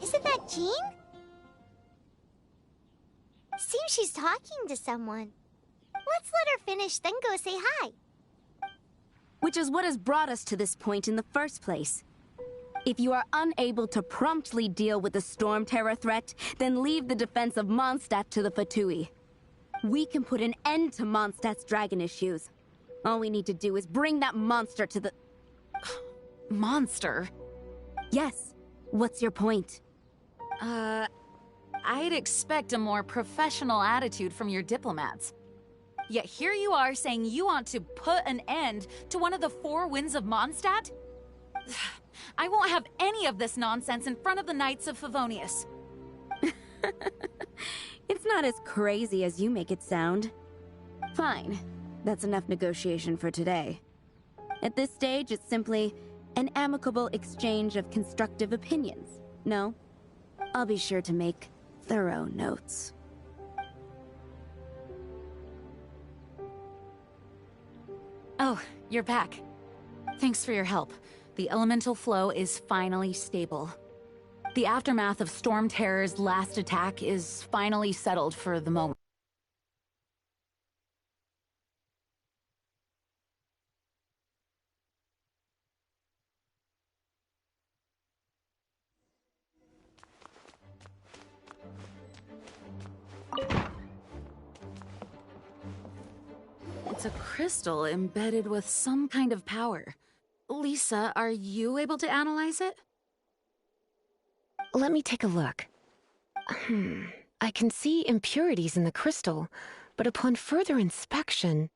Isn't that Jean? Seems she's talking to someone. Let's let her finish, then go say hi. Which is what has brought us to this point in the first place. If you are unable to promptly deal with the Storm Terror threat, then leave the defense of Mondstadt to the Fatui. We can put an end to Mondstadt's dragon issues. All we need to do is bring that monster to the... Monster? Yes. What's your point? I'd expect a more professional attitude from your diplomats. Yet here you are saying you want to put an end to one of the four winds of Mondstadt? I won't have any of this nonsense in front of the Knights of Favonius. It's not as crazy as you make it sound. Fine. That's enough negotiation for today. At this stage, it's simply an amicable exchange of constructive opinions. No? I'll be sure to make thorough notes. Oh, you're back. Thanks for your help. The elemental flow is finally stable. The aftermath of Storm Terror's last attack is finally settled for the moment. It's a crystal embedded with some kind of power. Lisa, are you able to analyze it? Let me take a look. I can see impurities in the crystal, but upon further inspection...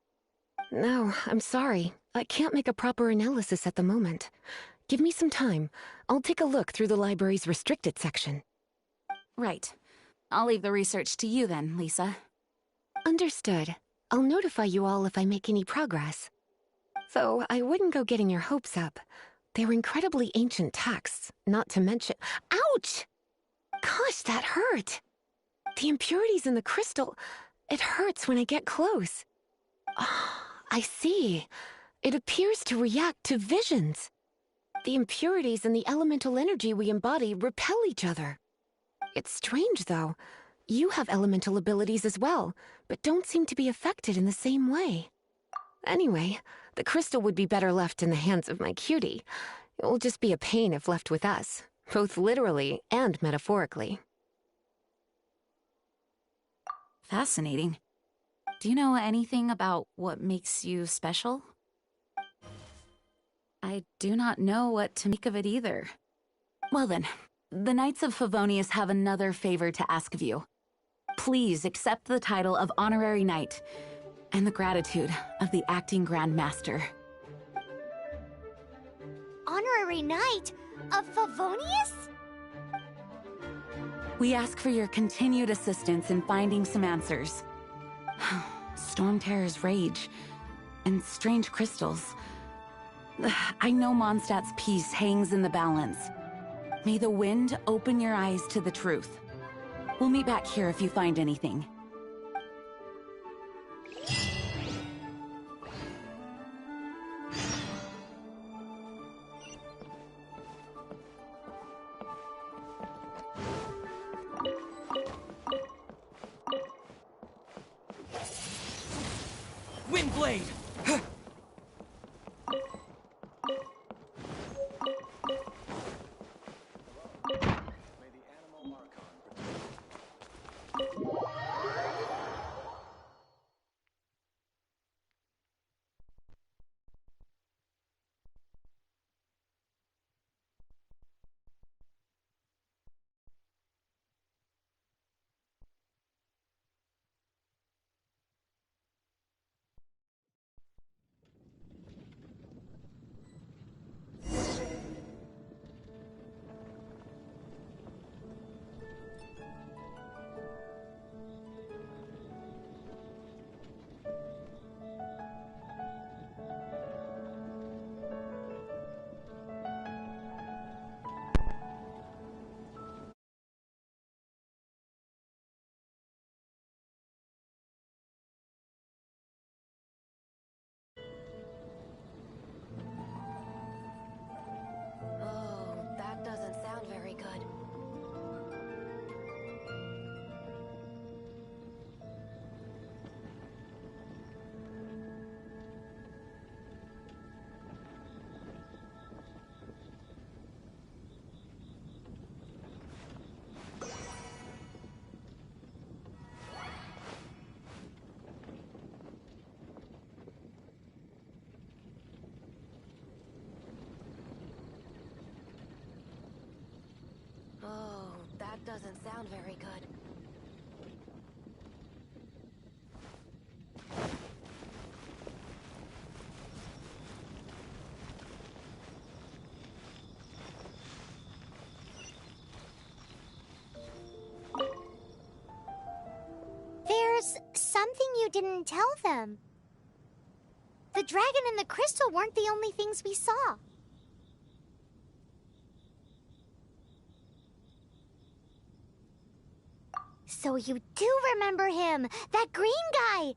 No, I'm sorry. I can't make a proper analysis at the moment. Give me some time. I'll take a look through the library's restricted section. Right. I'll leave the research to you then, Lisa. Understood. I'll notify you all if I make any progress. Though I wouldn't go getting your hopes up. They're incredibly ancient texts, not to mention— Ouch! Gosh, that hurt! The impurities in the crystal— it hurts when I get close. Ah, I see. It appears to react to visions. The impurities and the elemental energy we embody repel each other. It's strange, though. You have elemental abilities as well, but don't seem to be affected in the same way. Anyway, the crystal would be better left in the hands of my cutie. It will just be a pain if left with us, both literally and metaphorically. Fascinating. Do you know anything about what makes you special? I do not know what to make of it either. Well then, the Knights of Favonius have another favor to ask of you. Please accept the title of Honorary Knight and the gratitude of the Acting Grand Master. Honorary Knight of Favonius? We ask for your continued assistance in finding some answers. Storm Terror's rage and strange crystals. I know Mondstadt's peace hangs in the balance. May the wind open your eyes to the truth. We'll meet back here if you find anything. Windblade! Oh, that doesn't sound very good. Oh, that doesn't sound very good. There's something you didn't tell them. The dragon and the crystal weren't the only things we saw. So you do remember him, that green guy!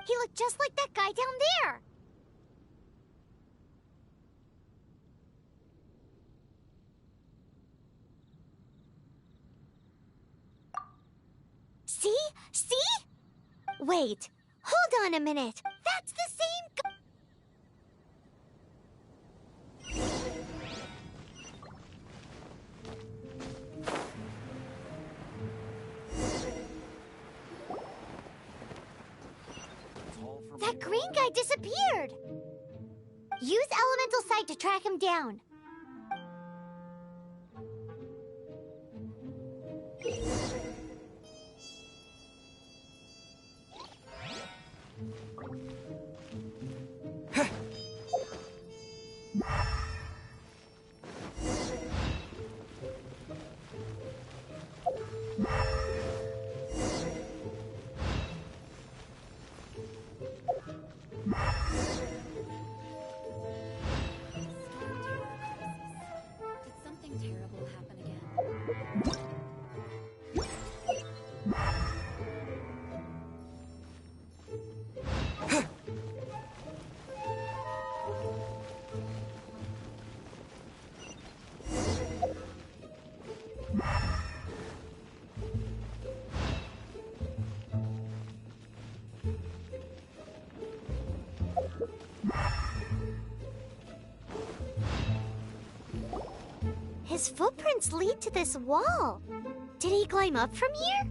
He looked just like that guy down there! See? See? Wait, hold on a minute. That's the same guy. That green guy disappeared. Use elemental sight to track him down. His footprints lead to this wall. Did he climb up from here?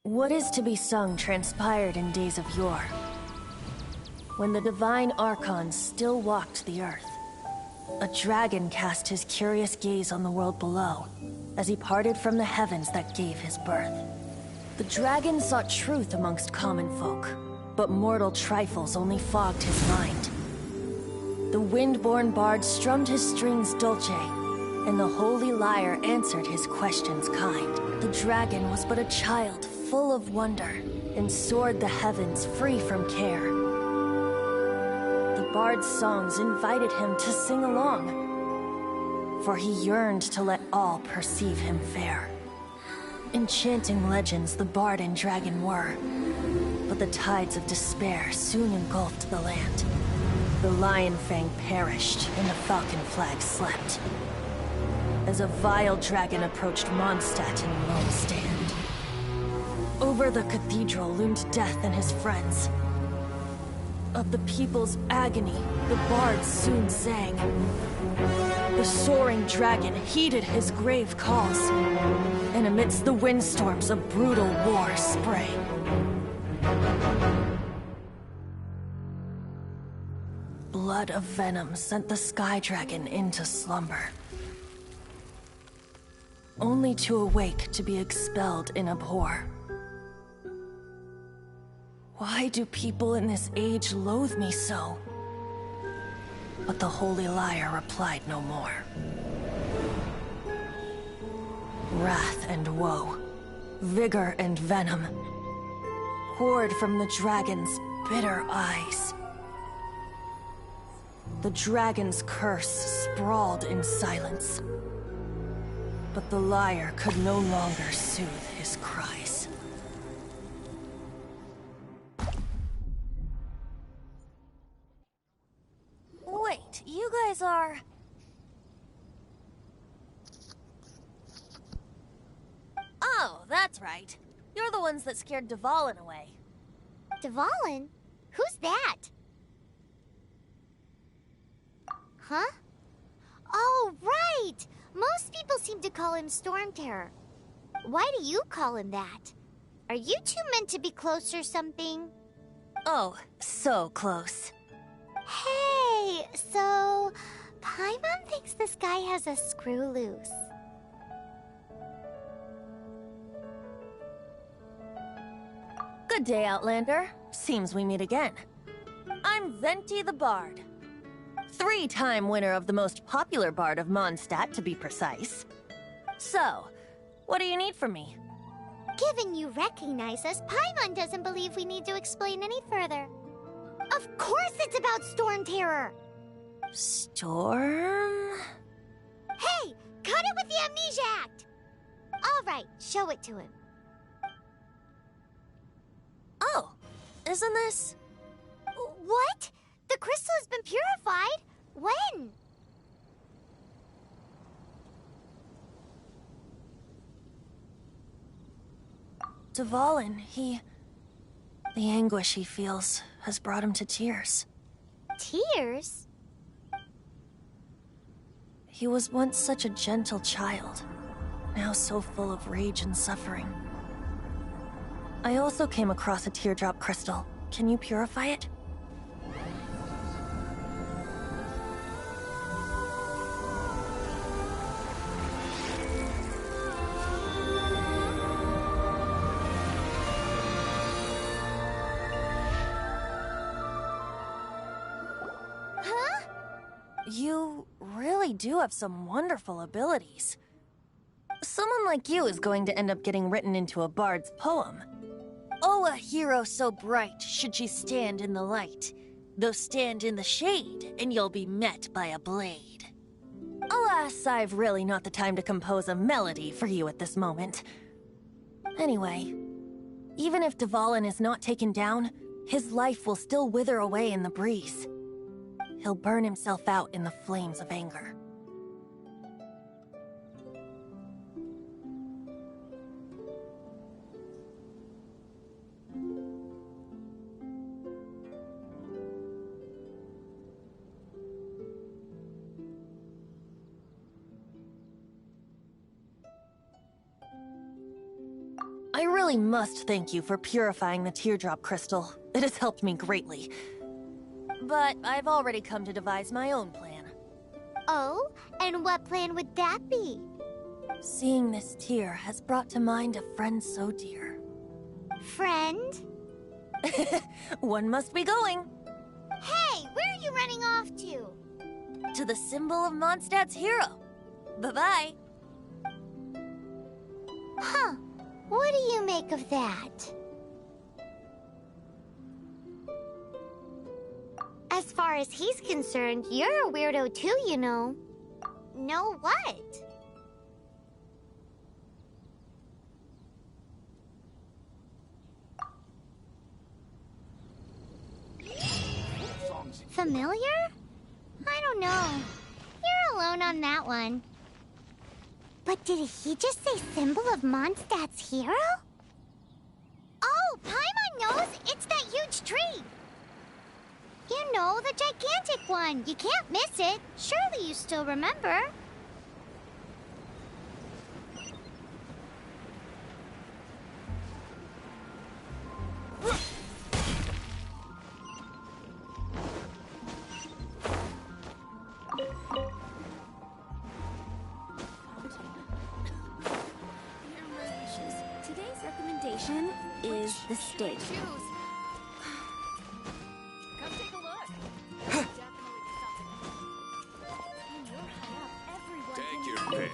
What is to be sung transpired in days of yore, when the divine archons still walked the earth. A dragon cast his curious gaze on the world below, as he parted from the heavens that gave his birth. The dragon sought truth amongst common folk, but mortal trifles only fogged his mind. The wind-born bard strummed his strings dolce, and the holy lyre answered his questions kind. The dragon was but a child, full of wonder, and soared the heavens free from care. The bard's songs invited him to sing along, for he yearned to let all perceive him fair. Enchanting legends the bard and dragon were, but the tides of despair soon engulfed the land. The Lion Fang perished, and the Falcon Flag slept, as a vile dragon approached Mondstadt in lone stand. Over the cathedral loomed Death and his friends. Of the people's agony, the bards soon sang. The soaring dragon heeded his grave calls, and amidst the windstorms a brutal war sprang. Blood of venom sent the sky dragon into slumber, only to awake to be expelled in abhor. Why do people in this age loathe me so? But the holy lyre replied no more. Wrath and woe, vigor and venom, poured from the dragon's bitter eyes. The dragon's curse sprawled in silence, but the lyre could no longer soothe his cries. Wait, you guys are... Oh, that's right. You're the ones that scared Dvalin away. Dvalin? Who's that? Huh? Oh, right! Most people seem to call him Storm Terror. Why do you call him that? Are you two meant to be close or something? Oh, so close. Hey, so... Paimon thinks this guy has a screw loose. Good day, Outlander. Seems we meet again. I'm Venti the Bard. 3-time winner of the most popular bard of Mondstadt, to be precise. So, what do you need from me? Given you recognize us, Paimon doesn't believe we need to explain any further. Of course it's about Storm Terror! Storm? Hey! Cut it with the Amnesia Act! Alright, show it to him. Oh, isn't this... What? The crystal has been purified? When? Dvalin, the anguish he feels has brought him to tears. Tears? He was once such a gentle child, now so full of rage and suffering. I also came across a teardrop crystal. Can you purify it? Huh? You really do have some wonderful abilities. Someone like you is going to end up getting written into a bard's poem. Oh, a hero so bright should she stand in the light. Though stand in the shade, and you'll be met by a blade. Alas, I've really not the time to compose a melody for you at this moment. Anyway, even if Dvalin is not taken down, his life will still wither away in the breeze. He'll burn himself out in the flames of anger. I really must thank you for purifying the teardrop crystal. It has helped me greatly. But I've already come to devise my own plan. Oh, and what plan would that be? Seeing this tear has brought to mind a friend so dear. Friend? One must be going. Hey, where are you running off to? To the symbol of Mondstadt's hero. Bye-bye. Huh. What do you make of that? As far as he's concerned, you're a weirdo too, you know. Know what? Familiar? I don't know. You're alone on that one. But did he just say symbol of Mondstadt's hero? Oh, Paimon knows! It's that huge tree! You know, the gigantic one. You can't miss it. Surely you still remember. Today's recommendation is the steak. Come take a look. Take your pick.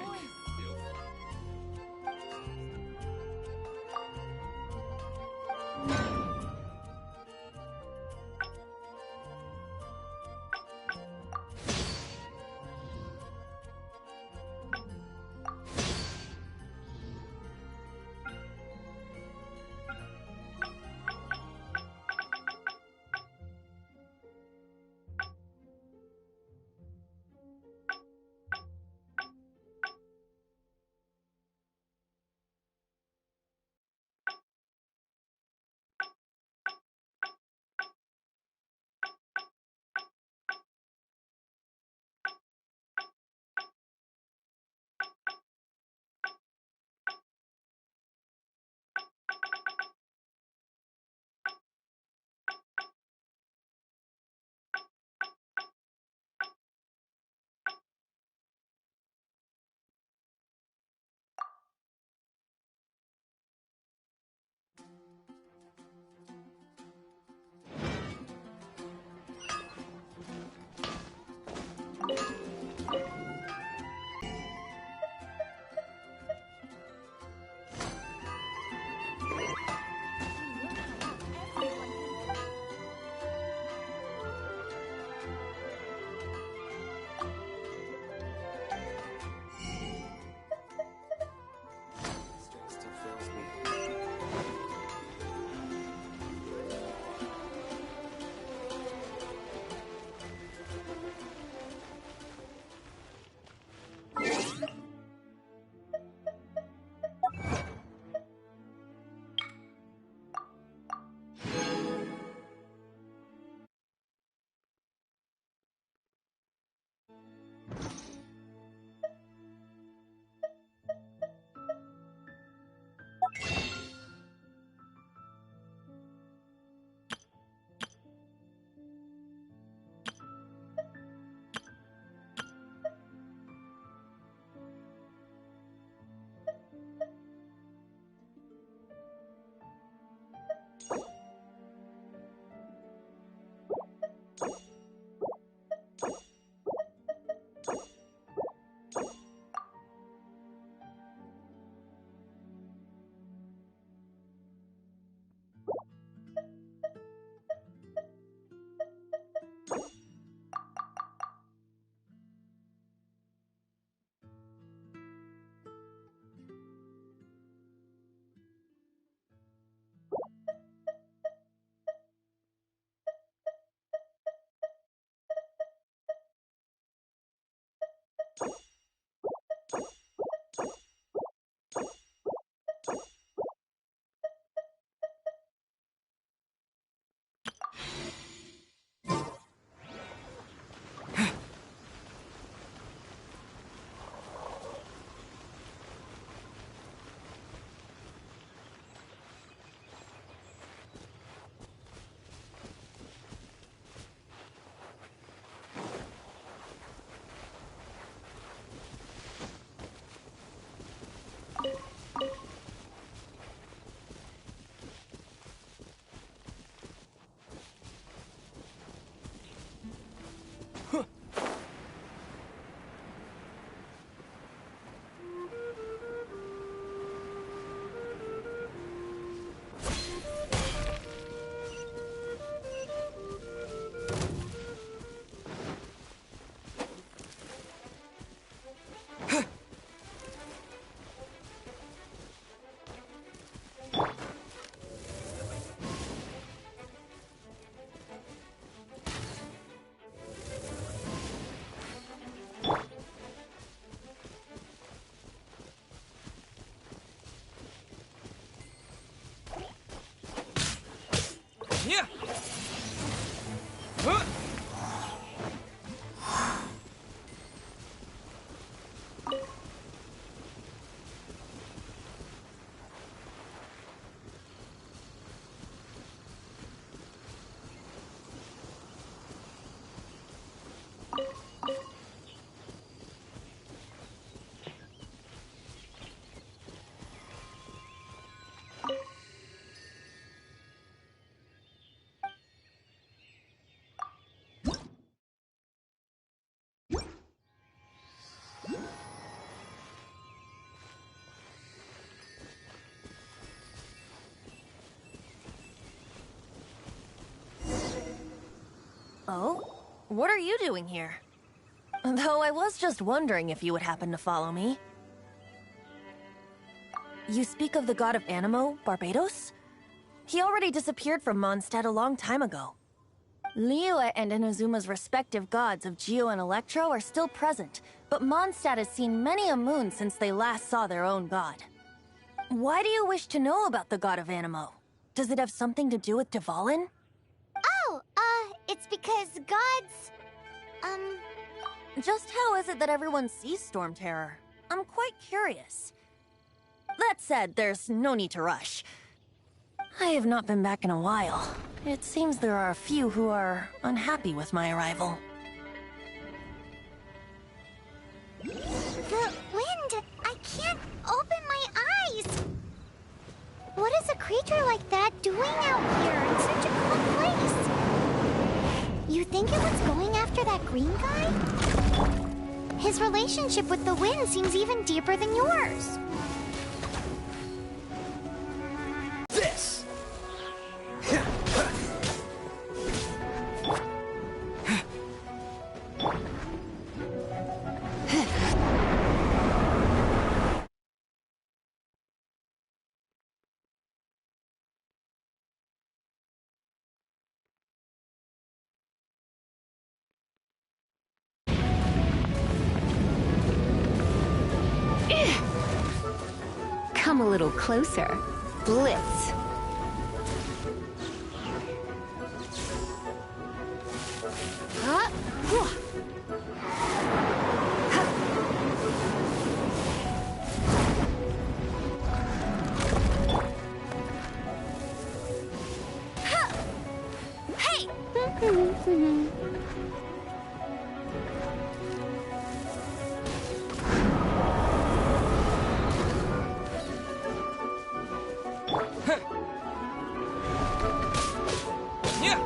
Yeah. Huh? Oh? What are you doing here? Though I was just wondering if you would happen to follow me. You speak of the god of Animo, Barbados? He already disappeared from Mondstadt a long time ago. Liyue and Inazuma's respective gods of Geo and Electro are still present, but Mondstadt has seen many a moon since they last saw their own god. Why do you wish to know about the god of Animo? Does it have something to do with Dvalin? Oh, it's because gods... Just how is it that everyone sees Storm Terror? I'm quite curious. That said, there's no need to rush. I have not been back in a while. It seems there are a few who are unhappy with my arrival. The wind! I can't open my eyes! What is a creature like that doing out here in such a cold place? You think it was going after that green guy? His relationship with the wind seems even deeper than yours. This! Come a little closer. Blitz. Huh? Hey! Yeah.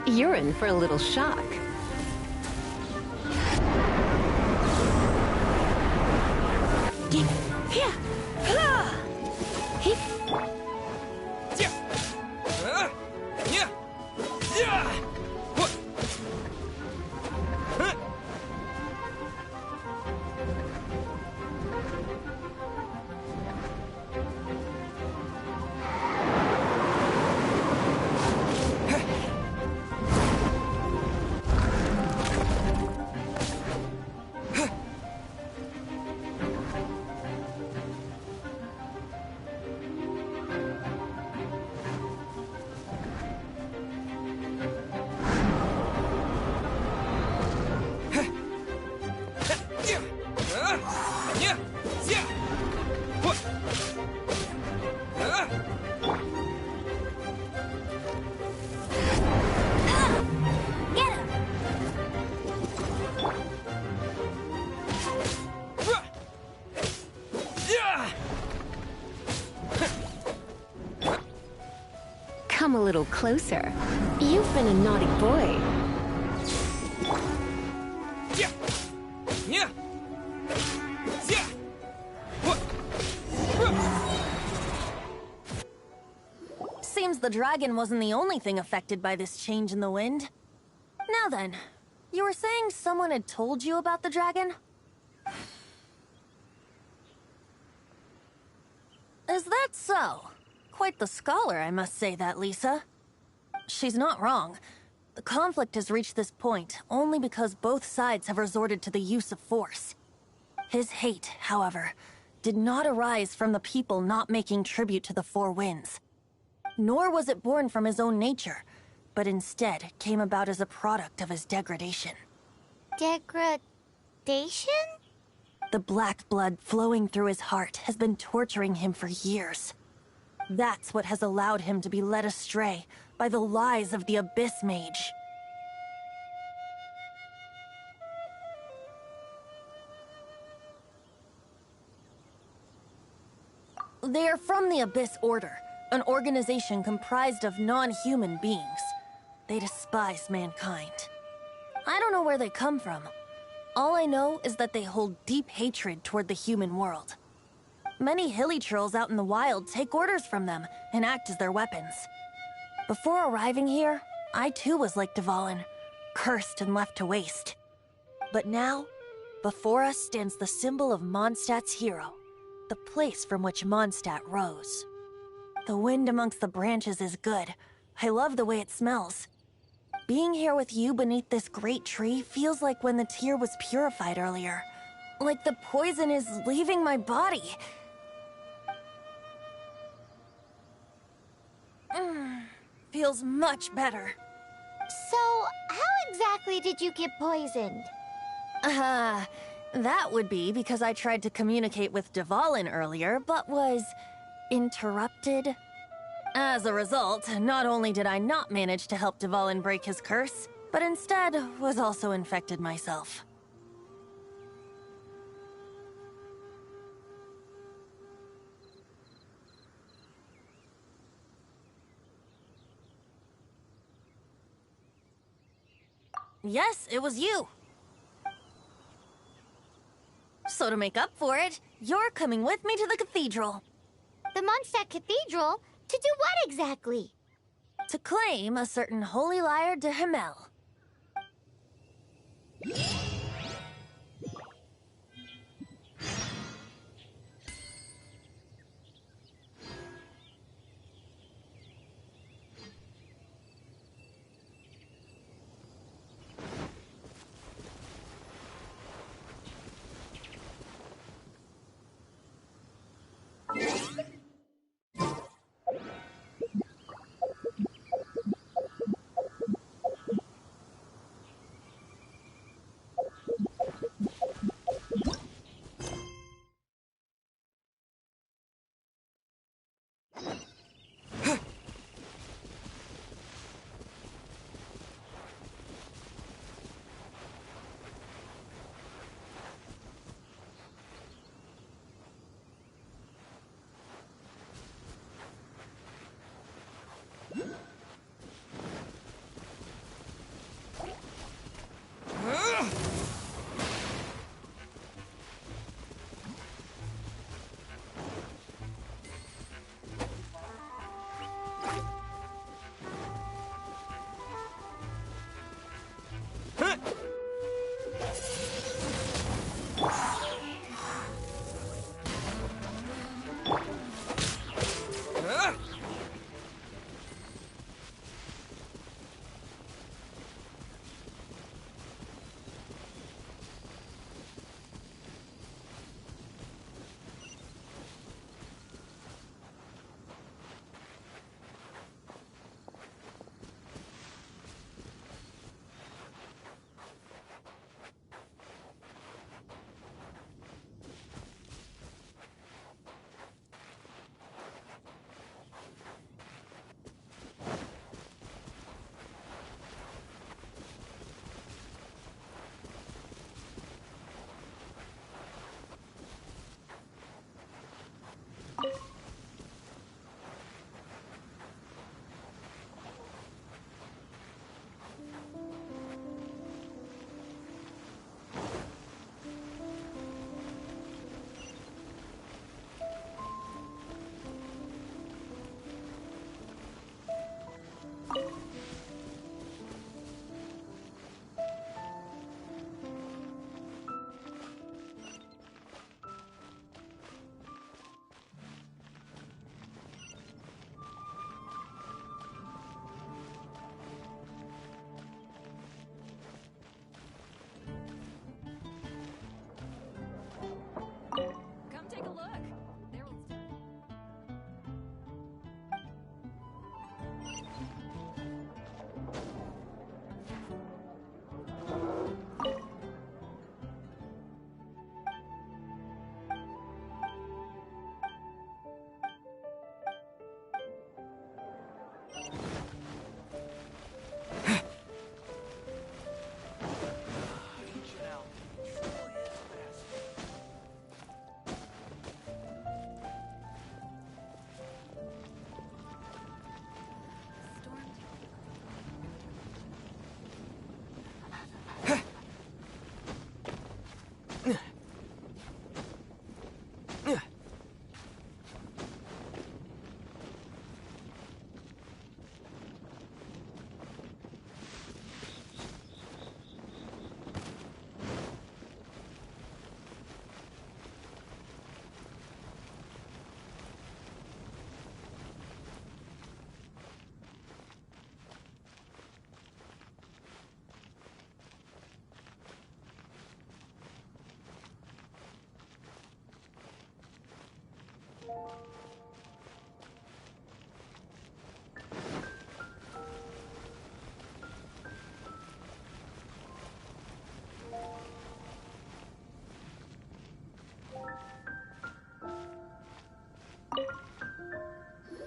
You're in for a little shock. come a little closer. You've been a naughty boy. Yeah. Yeah. Yeah. Seems the dragon wasn't the only thing affected by this change in the wind. Now then, you were saying someone had told you about the dragon? Is that so? Quite the scholar, I must say that, Lisa. She's not wrong. The conflict has reached this point only because both sides have resorted to the use of force. His hate, however, did not arise from the people not making tribute to the Four Winds. Nor was it born from his own nature, but instead came about as a product of his degradation. Degradation? The black blood flowing through his heart has been torturing him for years. That's what has allowed him to be led astray by the lies of the Abyss Mage. They are from the Abyss Order, an organization comprised of non-human beings. They despise mankind. I don't know where they come from. All I know is that they hold deep hatred toward the human world. Many hilly trolls out in the wild take orders from them and act as their weapons. Before arriving here, I too was like Dvalin, cursed and left to waste. But now, before us stands the symbol of Mondstadt's hero, the place from which Mondstadt rose. The wind amongst the branches is good. I love the way it smells. Being here with you beneath this great tree feels like when the tear was purified earlier. Like the poison is leaving my body. Feels much better. So, how exactly did you get poisoned? That would be because I tried to communicate with Dvalin earlier, but was interrupted. As a result, not only did I not manage to help Dvalin break his curse, but instead was also infected myself. Yes, it was you. So to make up for it, you're coming with me to the cathedral. The Mondstadt Cathedral? To do what exactly? To claim a certain holy lyre de Himmel.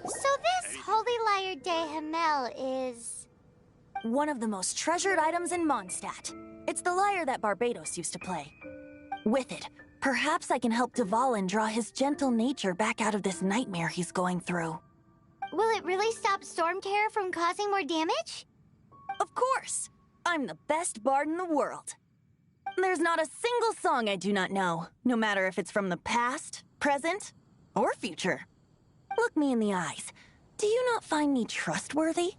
So this Holy Lyre de Himmel is... One of the most treasured items in Mondstadt. It's the lyre that Barbados used to play. With it, perhaps I can help Dvalin draw his gentle nature back out of this nightmare he's going through. Will it really stop Storm Terror from causing more damage? Of course! I'm the best bard in the world. There's not a single song I do not know, no matter if it's from the past, present, or future. Look me in the eyes. Do you not find me trustworthy?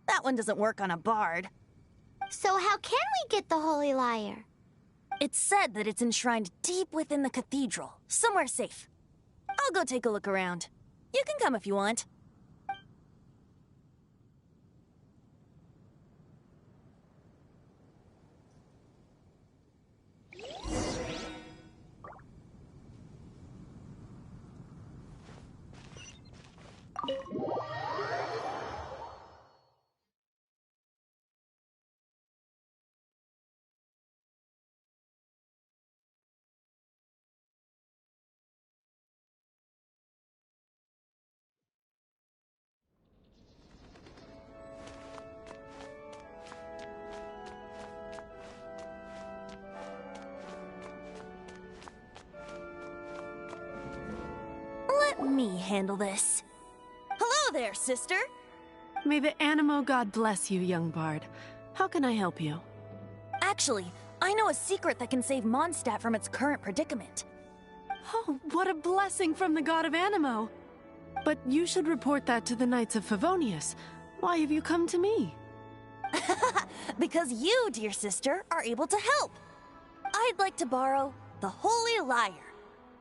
That one doesn't work on a bard. So how can we get the Holy Lyre? It's said that it's enshrined deep within the cathedral, somewhere safe. I'll go take a look around. You can come if you want. Let me handle this. Hello there, sister. May the Animo God bless you, young bard. How can I help you? Actually, I know a secret that can save Mondstadt from its current predicament. Oh, what a blessing from the god of Animo! But you should report that to the Knights of Favonius. Why have you come to me? Because you, dear sister, are able to help. I'd like to borrow the Holy Lyre.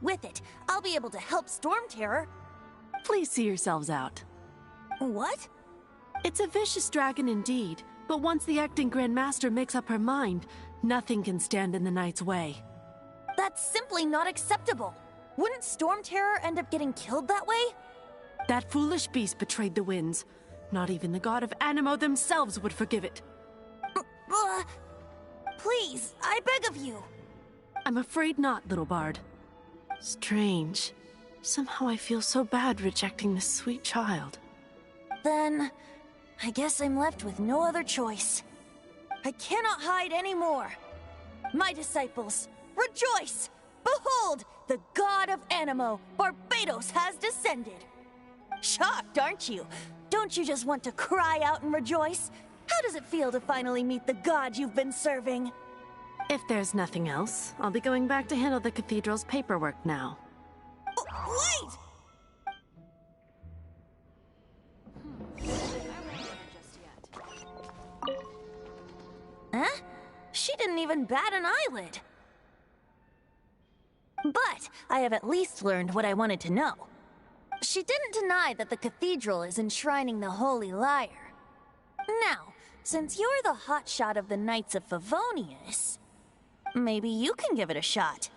With it, I'll be able to help Storm Terror. Please see yourselves out. What? It's a vicious dragon indeed, but once the acting Grand Master makes up her mind, nothing can stand in the Knight's way. That's simply not acceptable. Wouldn't Storm Terror end up getting killed that way? That foolish beast betrayed the winds. Not even the god of Animo themselves would forgive it. Please, I beg of you. I'm afraid not, little bard. Strange. Somehow I feel so bad rejecting this sweet child. Then, I guess I'm left with no other choice. I cannot hide anymore. My disciples, rejoice! Behold, the god of Animo, Barbados, has descended. Shocked, aren't you? Don't you just want to cry out and rejoice? How does it feel to finally meet the god you've been serving? If there's nothing else, I'll be going back to handle the cathedral's paperwork now. Oh, wait! Huh? She didn't even bat an eyelid. But I have at least learned what I wanted to know. She didn't deny that the cathedral is enshrining the Holy Lyre. Now, since you're the hotshot of the Knights of Favonius, maybe you can give it a shot.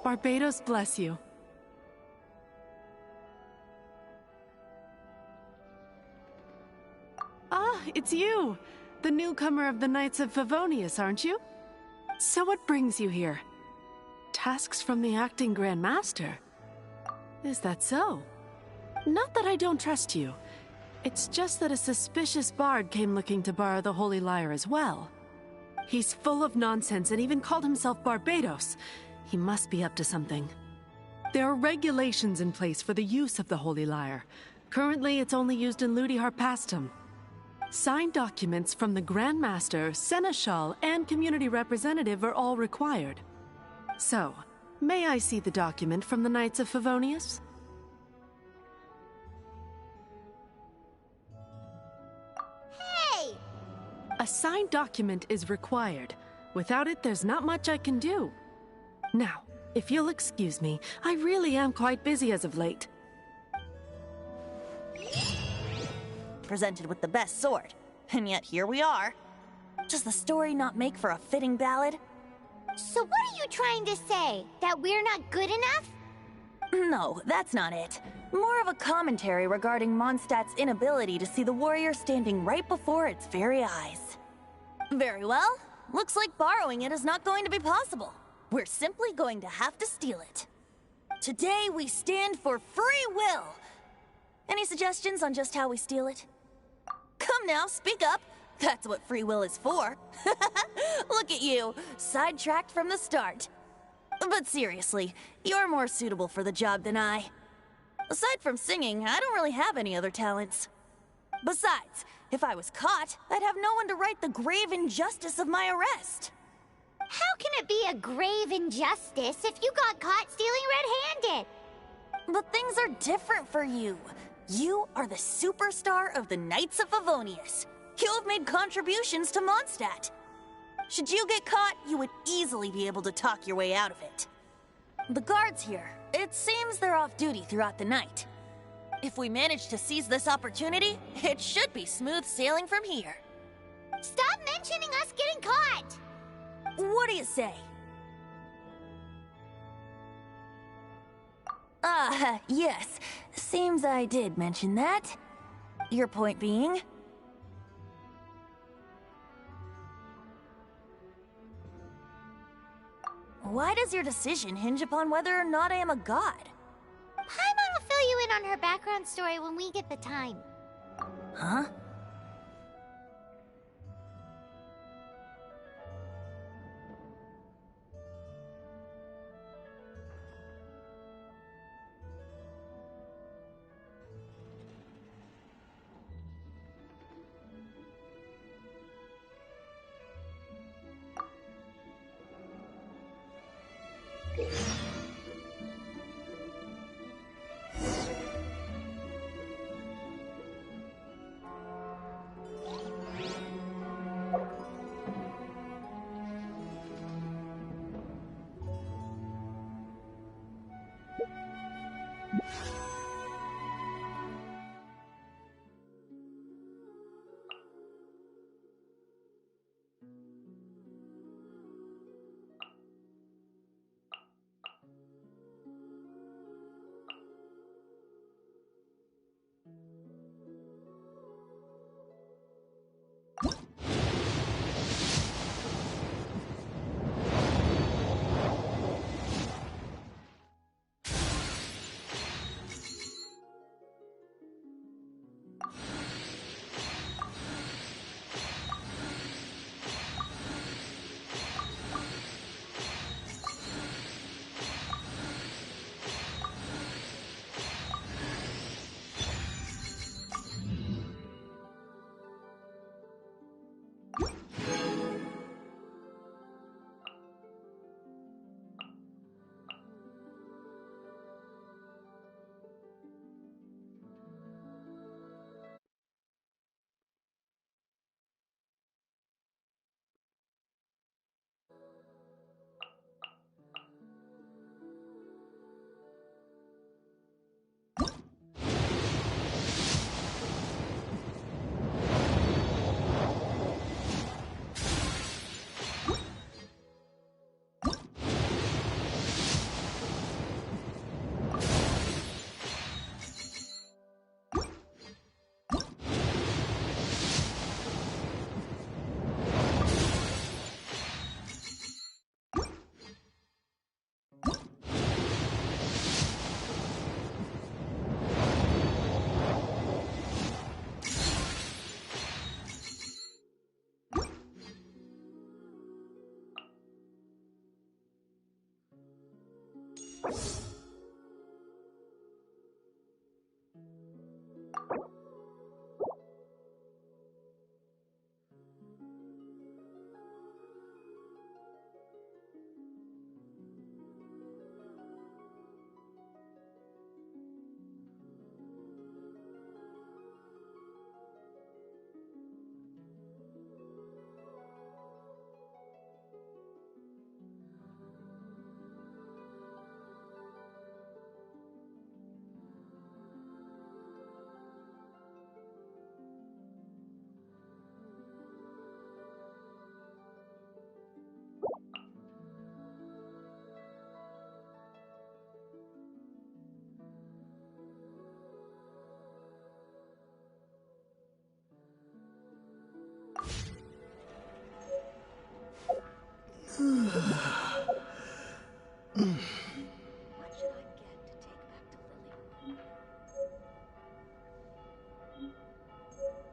Barbados bless you. Ah, it's you! The newcomer of the Knights of Favonius, aren't you? So what brings you here? Tasks from the acting Grand Master? Is that so? Not that I don't trust you. It's just that a suspicious bard came looking to borrow the Holy Lyre as well. He's full of nonsense and even called himself Barbados. He must be up to something. There are regulations in place for the use of the Holy Lyre. Currently, it's only used in Ludi Harpastum. Signed documents from the Grand Master, Seneschal, and community representative are all required. So, may I see the document from the Knights of Favonius? Hey! A signed document is required. Without it, there's not much I can do. Now, if you'll excuse me, I really am quite busy as of late. Presented with the best sword, and yet here we are. Does the story not make for a fitting ballad? So what are you trying to say? That we're not good enough? No, that's not it. More of a commentary regarding Mondstadt's inability to see the warrior standing right before its very eyes. Very well. Looks like borrowing it is not going to be possible. We're simply going to have to steal it. Today we stand for free will. Any suggestions on just how we steal it? Come now, speak up. That's what free will is for. Look at you, sidetracked from the start. But seriously, you're more suitable for the job than I. Aside from singing, I don't really have any other talents. Besides, if I was caught, I'd have no one to right the grave injustice of my arrest. How can it be a grave injustice if you got caught stealing red-handed? But things are different for you. You are the superstar of the Knights of Favonius. You have made contributions to Mondstadt. Should you get caught, you would easily be able to talk your way out of it. The guards here, it seems they're off duty throughout the night. If we manage to seize this opportunity, it should be smooth sailing from here. Stop mentioning us getting caught! What do you say? Yes. Seems I did mention that. Your point being? Why does your decision hinge upon whether or not I am a god? Paimon will fill you in on her background story when we get the time. Huh? What should I get to take back to Lily? What should I get to take back to Lily?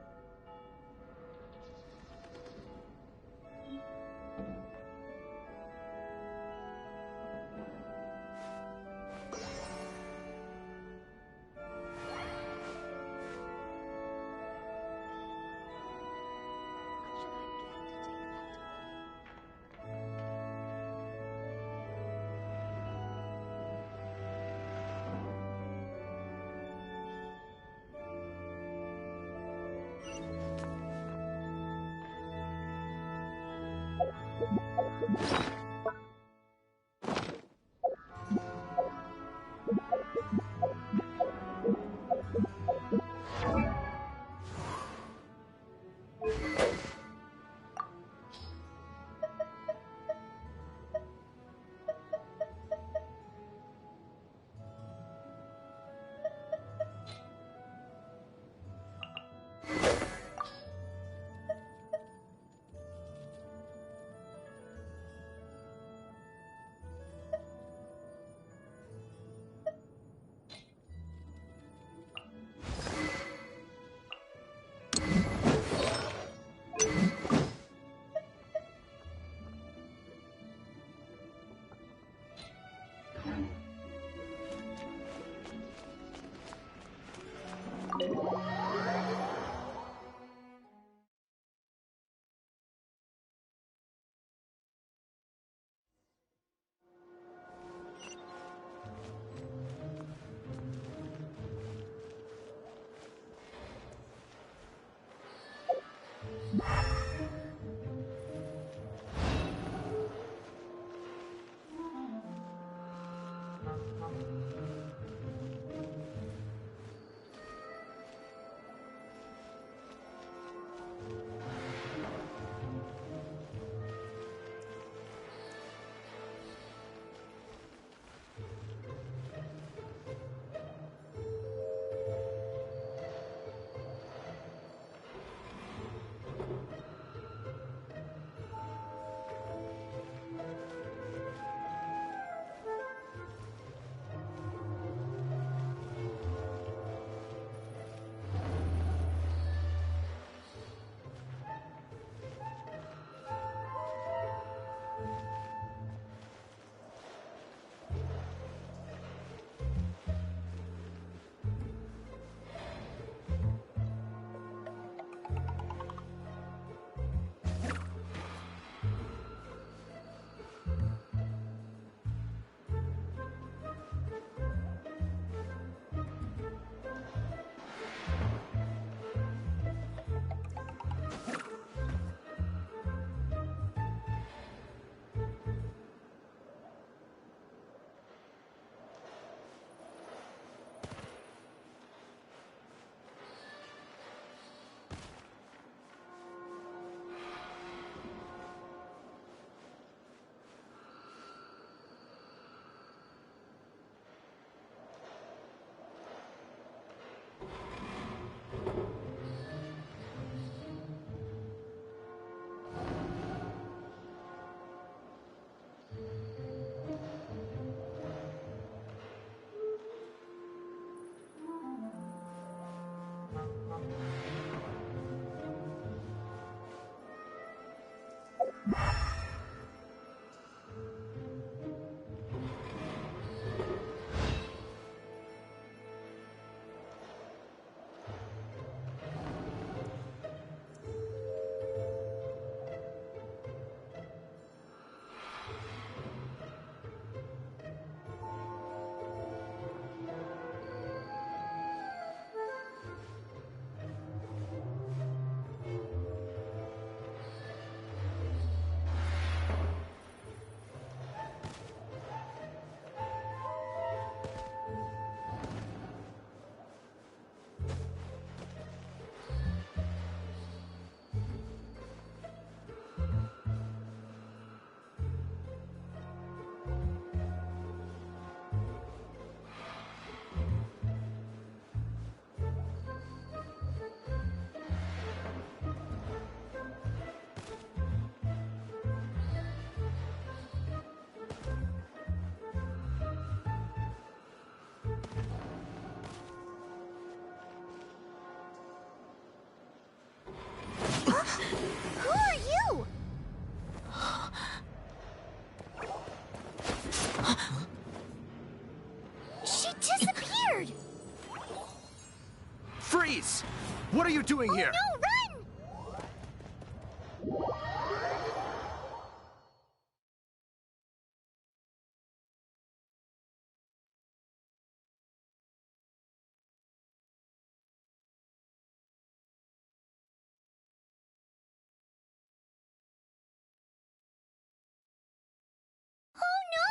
She disappeared! Freeze! What are you doing here? No, run! Oh no!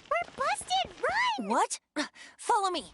We're busted! Run! What? Follow me.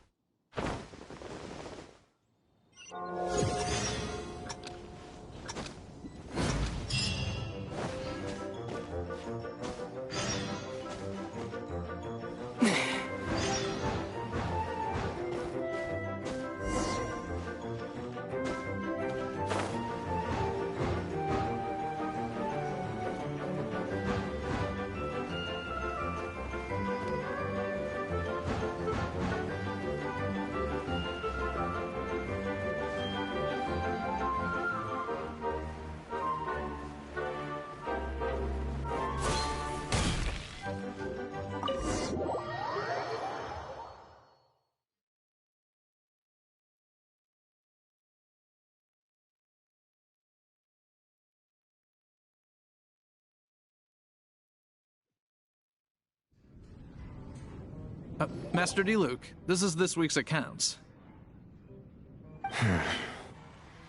Master Diluc, this is this week's accounts.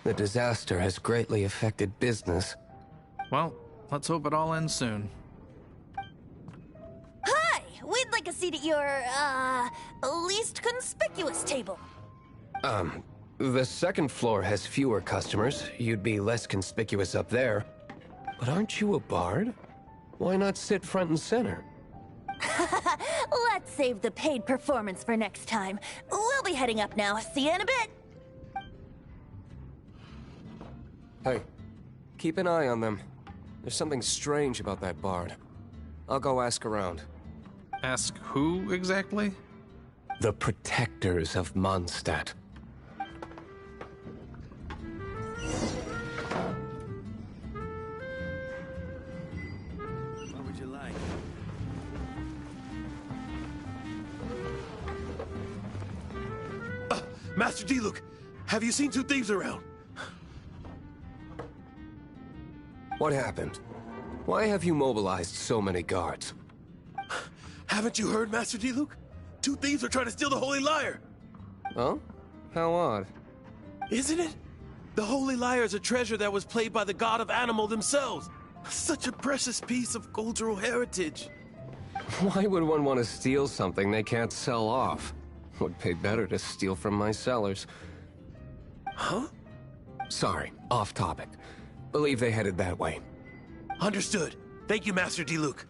The disaster has greatly affected business. Well, let's hope it all ends soon. Hi! We'd like a seat at your, least conspicuous table. The second floor has fewer customers. You'd be less conspicuous up there. But aren't you a bard? Why not sit front and center? Let's save the paid performance for next time. We'll be heading up now. See you in a bit. Hey, keep an eye on them. There's something strange about that bard. I'll go ask around. Ask who exactly? The protectors of Mondstadt. What would you like? Master Diluc, have you seen two thieves around? What happened? Why have you mobilized so many guards? Haven't you heard, Master Diluc? Two thieves are trying to steal the Holy Lyre. Oh? How odd. Isn't it? The Holy Lyre is a treasure that was played by the god of animal themselves. Such a precious piece of cultural heritage. Why would one want to steal something they can't sell off? Would pay better to steal from my sellers. Huh? Sorry, off topic. Believe they headed that way. Understood. Thank you, Master Diluc.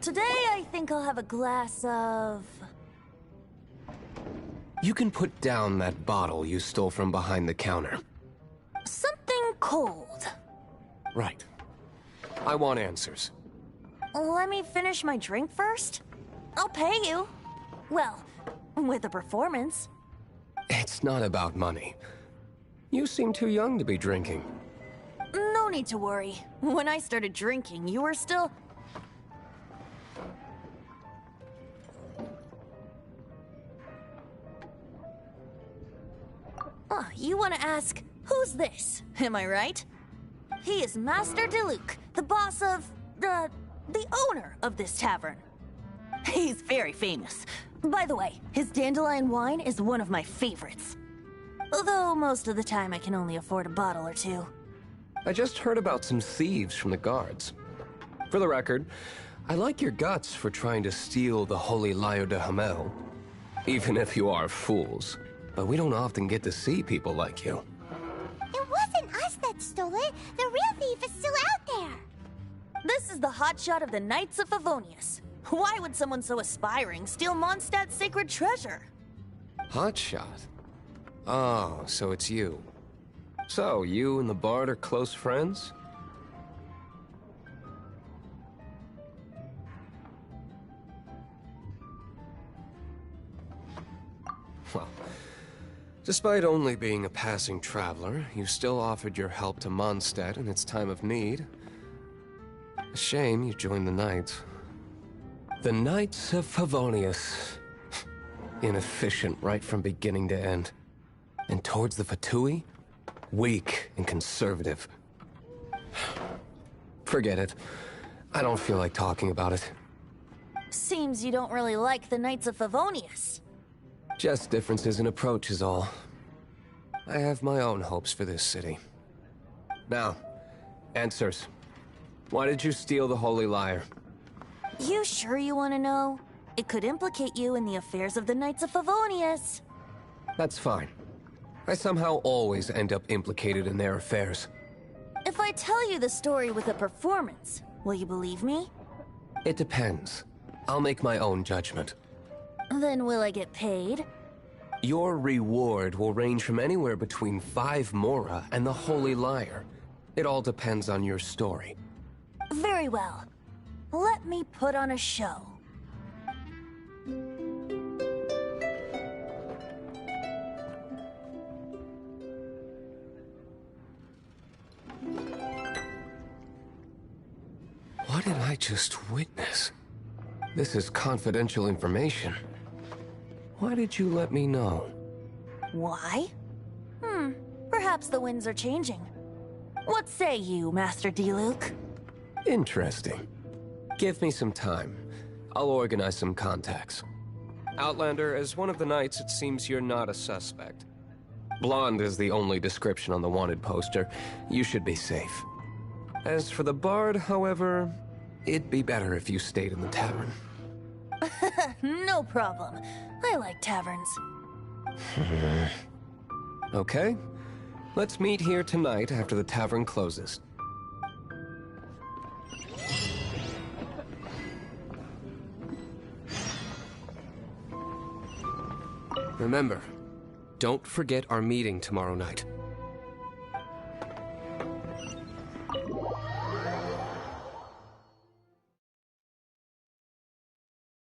Today, I think I'll have a glass of... You can put down that bottle you stole from behind the counter. something cold. Right. I want answers. Let me finish my drink first. I'll pay you. Well, with a performance. It's not about money. You seem too young to be drinking. No need to worry. When I started drinking, you were still... Oh, you want to ask, who's this? Am I right? He is Master Diluc, the boss of... the owner of this tavern. He's very famous. By the way, his dandelion wine is one of my favorites. Although most of the time I can only afford a bottle or two. I just heard about some thieves from the guards. For the record, I like your guts for trying to steal the Holy Lyre de Hamel. Even if you are fools. But we don't often get to see people like you. It wasn't us that stole it. The real thief is still out there. This is the hotshot of the Knights of Favonius. Why would someone so aspiring steal Mondstadt's sacred treasure? Hotshot? Oh, so it's you. So, you and the Bard are close friends? Well, despite only being a passing traveler, you still offered your help to Mondstadt in its time of need. A shame you joined the Knights. The Knights of Favonius. Inefficient right from beginning to end. And towards the Fatui, weak and conservative. Forget it. I don't feel like talking about it. Seems you don't really like the Knights of Favonius. Just differences in approach is all. I have my own hopes for this city. Now, answers. Why did you steal the Holy Lyre? You sure you want to know? It could implicate you in the affairs of the Knights of Favonius. That's fine. I somehow always end up implicated in their affairs. If I tell you the story with a performance, will you believe me? It depends. I'll make my own judgment. Then will I get paid? Your reward will range from anywhere between 5 Mora and the Holy Lyre. It all depends on your story. Very well. Let me put on a show. What did I just witness? This is confidential information. Why did you let me know? Why? Perhaps the winds are changing. What say you, Master Diluc? Interesting. Give me some time. I'll organize some contacts. Outlander, as one of the Knights, it seems you're not a suspect. Blonde is the only description on the wanted poster. You should be safe. As for the Bard, however, it'd be better if you stayed in the tavern. No problem. I like taverns. Okay. Let's meet here tonight after the tavern closes. Remember, don't forget our meeting tomorrow night.